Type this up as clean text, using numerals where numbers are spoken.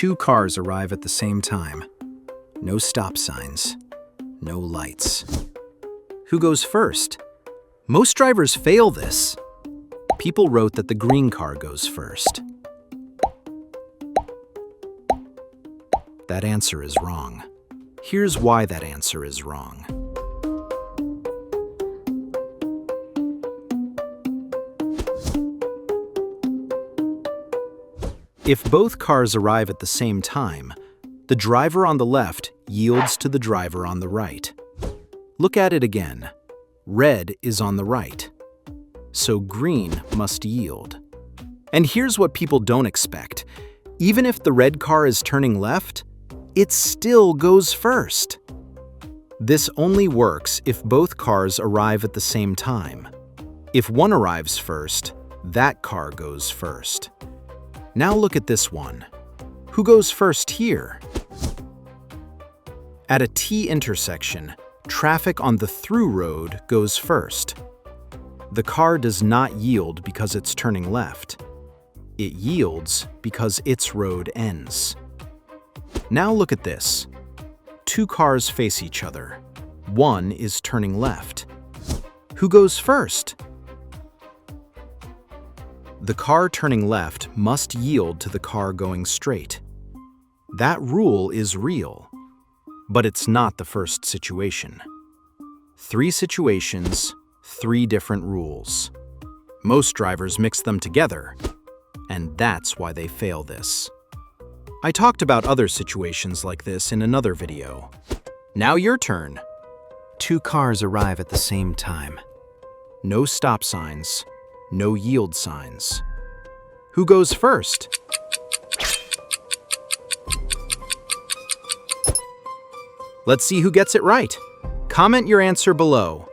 Two cars arrive at the same time. No stop signs. No lights. Who goes first? Most drivers fail this. People wrote that the green car goes first. That answer is wrong. Here's why that answer is wrong. If both cars arrive at the same time, the driver on the left yields to the driver on the right. Look at it again. Red is on the right, so green must yield. And here's what people don't expect. Even if the red car is turning left, it still goes first. This only works if both cars arrive at the same time. If one arrives first, that car goes first. Now look at this one. Who goes first here? At a T intersection, traffic on the through road goes first. The car does not yield because it's turning left. It yields because its road ends. Now look at this. Two cars face each other. One is turning left. Who goes first? The car turning left must yield to the car going straight. That rule is real, but it's not the first situation. 3 situations, 3 different rules. Most drivers mix them together, and that's why they fail this. I talked about other situations like this in another video. Now your turn. Two cars arrive at the same time. No stop signs. No yield signs. Who goes first? Let's see who gets it right. Comment your answer below.